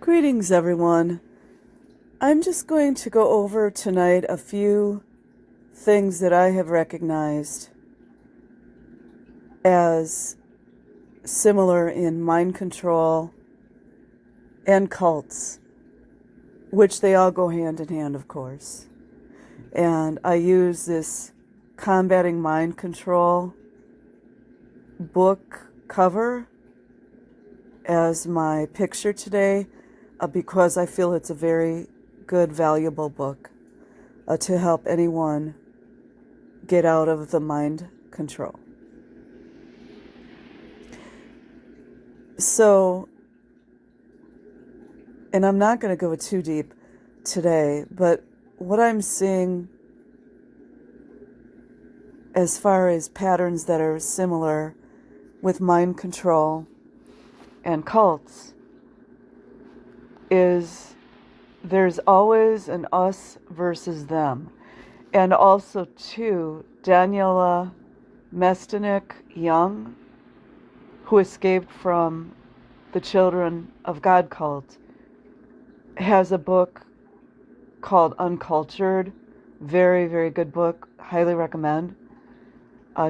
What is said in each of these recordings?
Greetings, everyone. I'm just going to go over tonight a few things that I have recognized as similar in mind control and cults, which they all go hand in hand, of course. And I use this Combating Mind Control book cover as my picture today because I feel it's a very good, valuable book to help anyone get out of the mind control. So, and I'm not going to go too deep today, but what I'm seeing as far as patterns that are similar with mind control and cults is there's always an us versus them. And also, too, Daniela Mestenik Young, who escaped from the Children of God cult, has a book called Uncultured. Very, very good book. Highly recommend.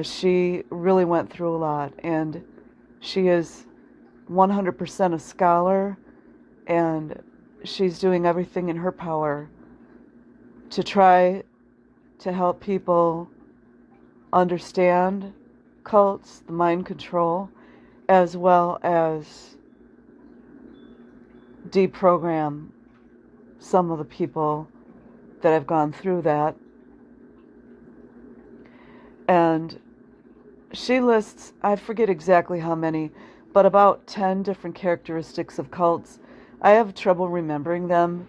She really went through a lot, and she is 100% a scholar, and she's doing everything in her power to try to help people understand cults, the mind control, as well as deprogram some of the people that have gone through that. And she lists, I forget exactly how many, but about 10 different characteristics of cults. I have trouble remembering them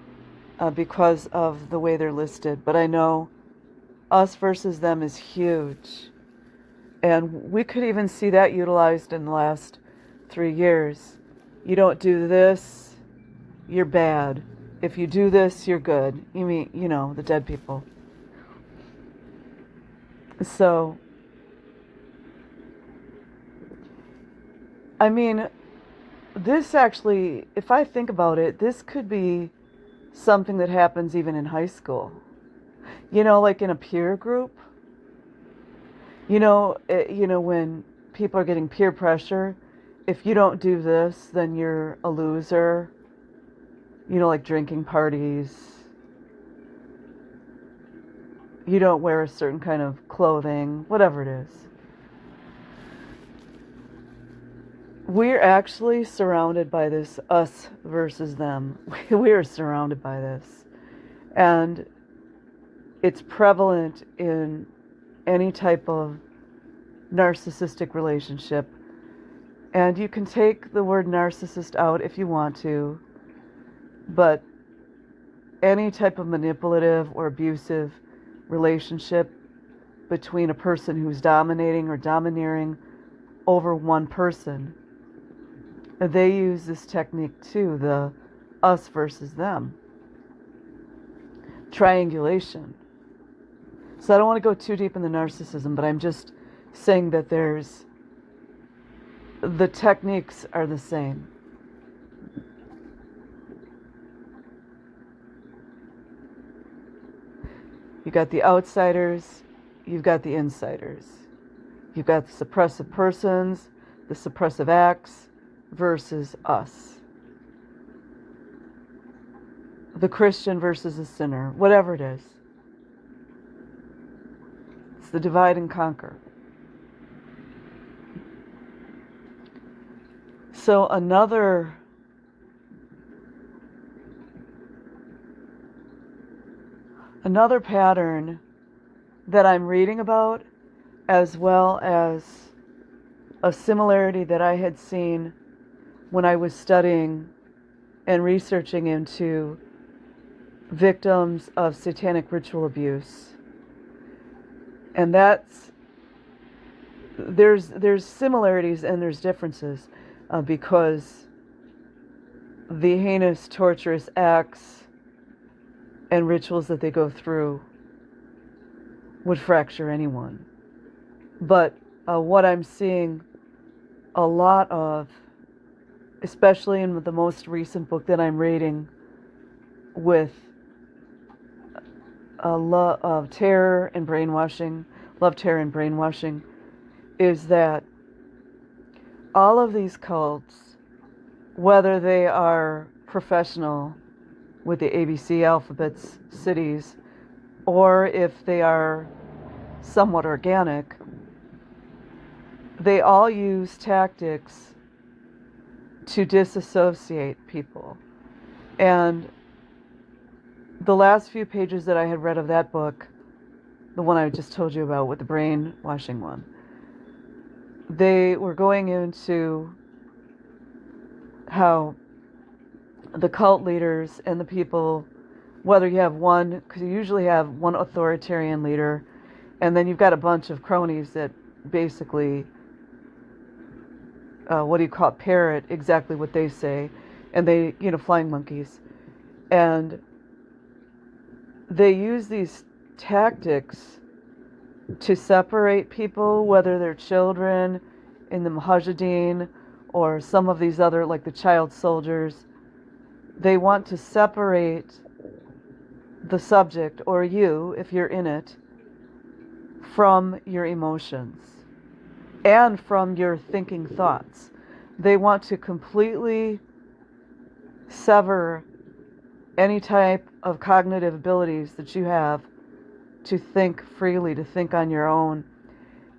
because of the way they're listed, but I know us versus them is huge. And we could even see that utilized in the last 3 years. You don't do this, you're bad. If you do this, you're good. You mean, the dead people. So, I mean, this actually, if I think about it, this could be something that happens even in high school. Like in a peer group. When people are getting peer pressure, if you don't do this, then you're a loser. Like drinking parties. You don't wear a certain kind of clothing, whatever it is. We're actually surrounded by this us versus them. We are surrounded by this. And it's prevalent in any type of narcissistic relationship. And you can take the word narcissist out if you want to, but any type of manipulative or abusive relationship between a person who's dominating or domineering over one person, they use this technique too, the us versus them. Triangulation. So I don't want to go too deep in the narcissism, but I'm just saying that the techniques are the same. You've got the outsiders, you've got the insiders. You've got the suppressive persons, the suppressive acts, versus us. The Christian versus the sinner, whatever it is. It's the divide and conquer. So another pattern that I'm reading about, as well as a similarity that I had seen when I was studying and researching into victims of satanic ritual abuse. And there's similarities and there's differences because the heinous, torturous acts and rituals that they go through would fracture anyone. But what I'm seeing a lot of, especially in the most recent book that I'm reading with terror and brainwashing, love, terror, and brainwashing, is that all of these cults, whether they are professional with the ABC alphabets cities, or if they are somewhat organic, they all use tactics to disassociate people. And the last few pages that I had read of that book, the one I just told you about with the brainwashing one, they were going into how the cult leaders and the people, whether you have one, because you usually have one authoritarian leader, and then you've got a bunch of cronies that basically, parrot exactly what they say, and they, flying monkeys. And they use these tactics to separate people, whether they're children in the Mujahideen or some of these other, like the child soldiers. They want to separate the subject, or you, if you're in it, from your emotions and from your thinking thoughts. They want to completely sever any type of cognitive abilities that you have to think freely, to think on your own.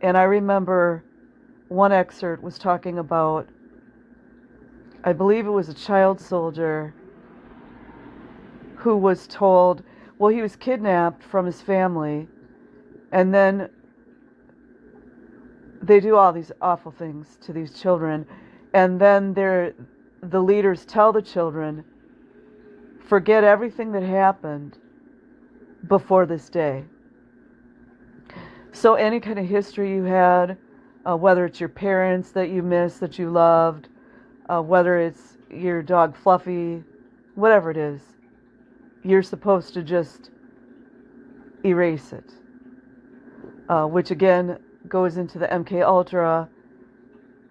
And I remember one excerpt was talking about, I believe it was a child soldier who was told, well, he was kidnapped from his family, and then they do all these awful things to these children, and then the leaders tell the children, forget everything that happened before this day. So any kind of history you had, whether it's your parents that you miss, that you loved, whether it's your dog Fluffy, whatever it is, you're supposed to just erase it. Which again goes into the MK Ultra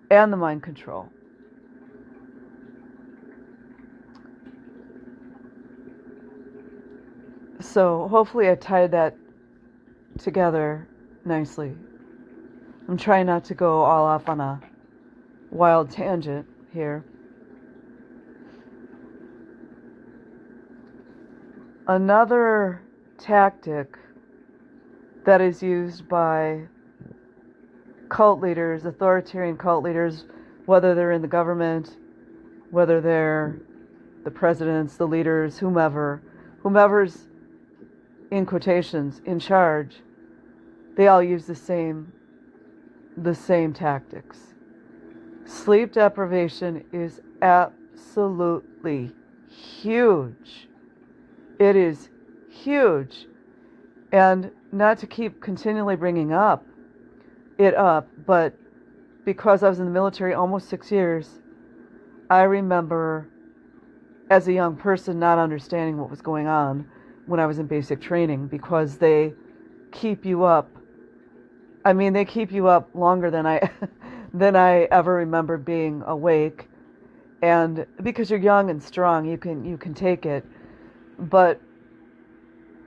and the mind control. So hopefully I tied that together nicely. I'm trying not to go all off on a wild tangent here. Another tactic that is used by cult leaders, authoritarian cult leaders, whether they're in the government, whether they're the presidents, the leaders, whomever's in quotations in charge, they all use the same tactics. Sleep deprivation is absolutely huge. It is huge. And not to keep continually bringing it up, but because I was in the military almost 6 years, I remember as a young person not understanding what was going on when I was in basic training, because they keep you up. I mean, they keep you up longer than I ever remember being awake. And because you're young and strong, you can take it. But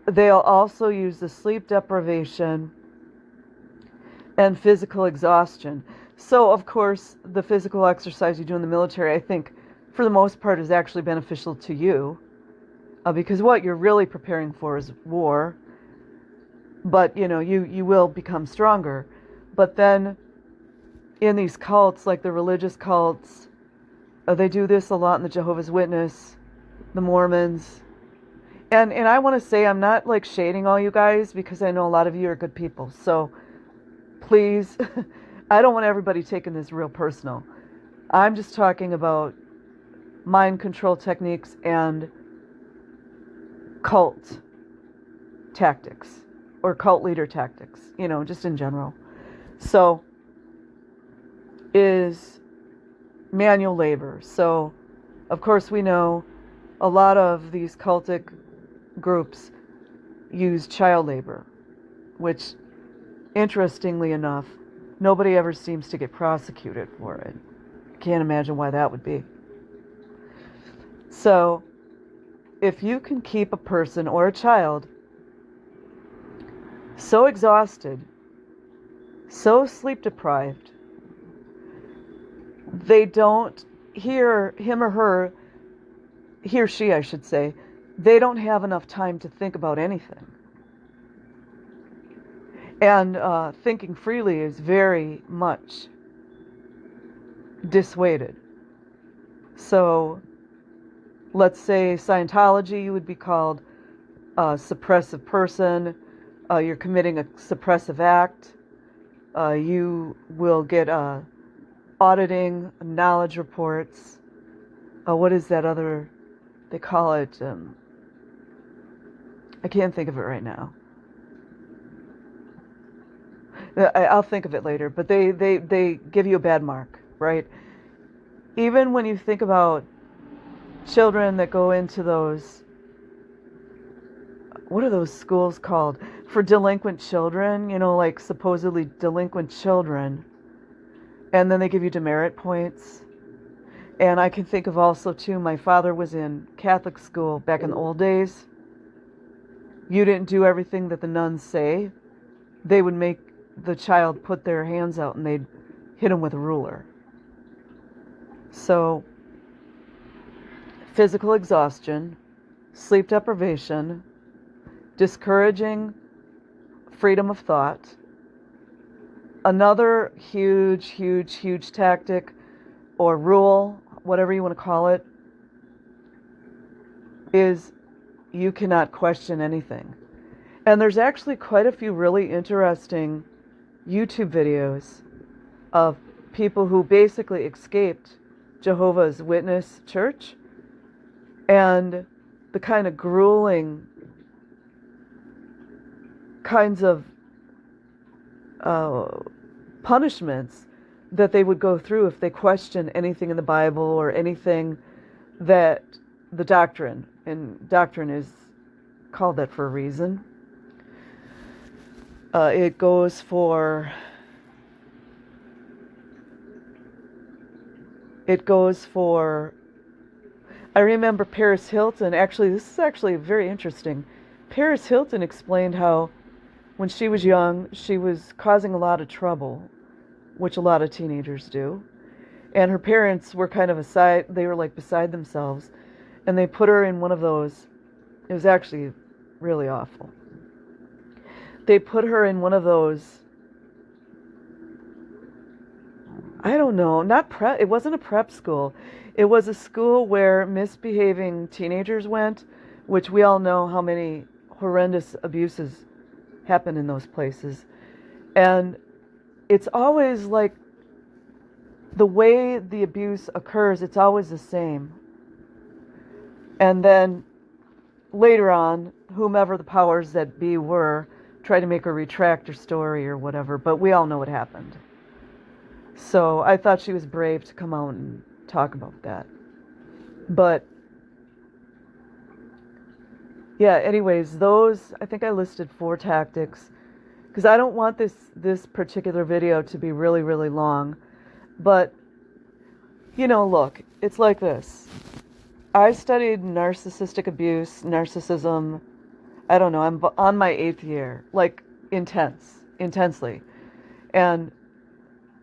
they'll also use the sleep deprivation and physical exhaustion. So, of course, the physical exercise you do in the military, I think, for the most part, is actually beneficial to you. Because what you're really preparing for is war. But, you will become stronger. But then, in these cults, like the religious cults, they do this a lot in the Jehovah's Witness, the Mormons. And I want to say, I'm not like shading all you guys, because I know a lot of you are good people. So please, I don't want everybody taking this real personal. I'm just talking about mind control techniques and cult tactics, or cult leader tactics, just in general. So is manual labor. So of course we know a lot of these cultic groups use child labor, which, interestingly enough, nobody ever seems to get prosecuted for it. Can't imagine why that would be. So if you can keep a person or a child so exhausted, so sleep deprived, they don't hear him or her, he or she, I should say, they don't have enough time to think about anything. And thinking freely is very much dissuaded. So let's say Scientology, you would be called a suppressive person. You're committing a suppressive act. You will get auditing, knowledge reports. What is that other, they call it, I can't think of it right now. I'll think of it later, but they give you a bad mark, right? Even when you think about children that go into those, what are those schools called? For delinquent children, like supposedly delinquent children. And then they give you demerit points. And I can think of also, too, my father was in Catholic school back in the old days. You didn't do everything that the nuns say. They would make the child put their hands out and they'd hit him with a ruler. So, physical exhaustion, sleep deprivation, discouraging freedom of thought. Another huge tactic or rule, whatever you want to call it, is you cannot question anything. And there's actually quite a few really interesting YouTube videos of people who basically escaped Jehovah's Witness church and the kind of grueling kinds of punishments that they would go through if they question anything in the Bible or anything that the doctrine, and doctrine is called that for a reason. It goes for I remember Paris Hilton, this is actually very interesting. Paris Hilton explained how when she was young, she was causing a lot of trouble, which a lot of teenagers do. And her parents were kind of they were like beside themselves. And they put her in one of those, it was actually really awful. They put her in one of those, I don't know, it wasn't a prep school. It was a school where misbehaving teenagers went, which we all know how many horrendous abuses happen in those places. And it's always like the way the abuse occurs, it's always the same. And then later on, whomever the powers that be were, try to make her retract her story or whatever, but we all know what happened. So I thought she was brave to come out and talk about that. But yeah, anyways, I think I listed 4 tactics, because I don't want this particular video to be really, really long. But, look, it's like this. I studied narcissistic abuse, narcissism, I don't know, I'm on my 8th year, like intensely. And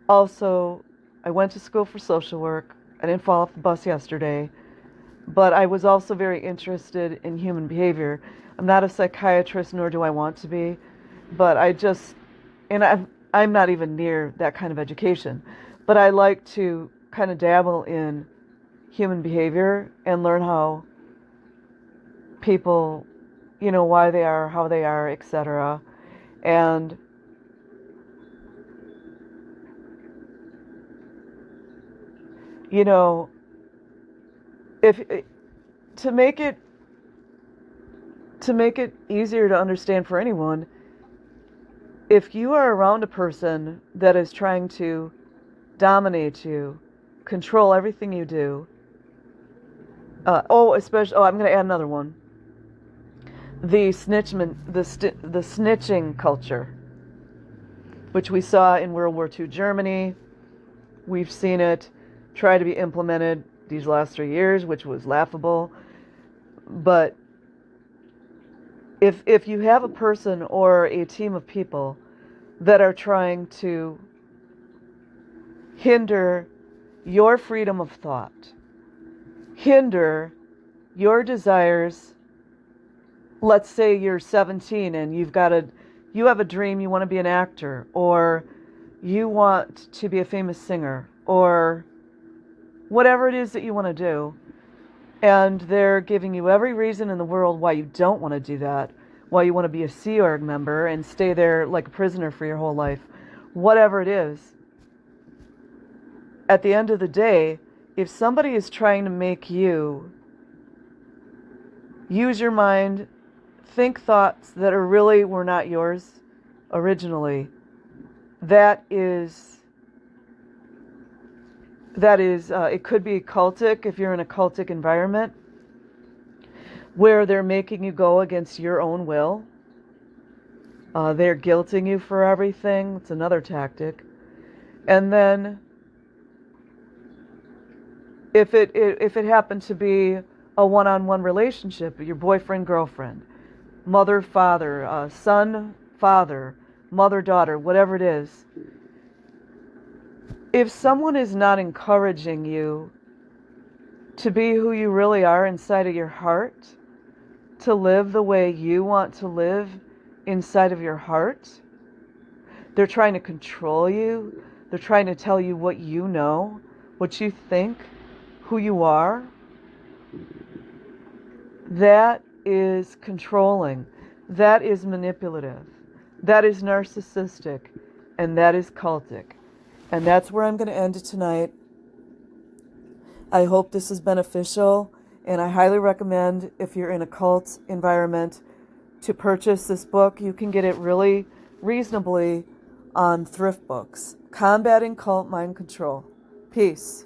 also, I went to school for social work. I didn't fall off the bus yesterday. But I was also very interested in human behavior. I'm not a psychiatrist, nor do I want to be. But I'm not even near that kind of education. But I like to kind of dabble in human behavior and learn how people, why they are, how they are, etc. And if to make it easier to understand for anyone, if you are around a person that is trying to dominate you, control everything you do, I'm going to add another one. The snitching culture, which we saw in World War II Germany. We've seen it try to be implemented these last 3 years, which was laughable. But if you have a person or a team of people that are trying to hinder your freedom of thought, hinder your desires. Let's say you're 17 and you have a dream, you want to be an actor, or you want to be a famous singer, or whatever it is that you want to do, and they're giving you every reason in the world why you don't want to do that, why you want to be a Sea Org member and stay there like a prisoner for your whole life, whatever it is. At the end of the day, if somebody is trying to make you use your mind, think thoughts that were not yours originally, that is, it could be cultic if you're in a cultic environment where they're making you go against your own will. They're guilting you for everything. It's another tactic. And then if it happened to be a one-on-one relationship, your boyfriend, girlfriend, mother, father, son, father, mother, daughter, whatever it is, if someone is not encouraging you to be who you really are inside of your heart, to live the way you want to live inside of your heart, they're trying to control you, they're trying to tell you what you know, what you think, who you are, that is controlling, that is manipulative, that is narcissistic, and that is cultic. And that's where I'm going to end it tonight. I hope this is beneficial, and I highly recommend, if you're in a cult environment, to purchase this book. You can get it really reasonably on Thrift Books. Combating Cult Mind Control. Peace.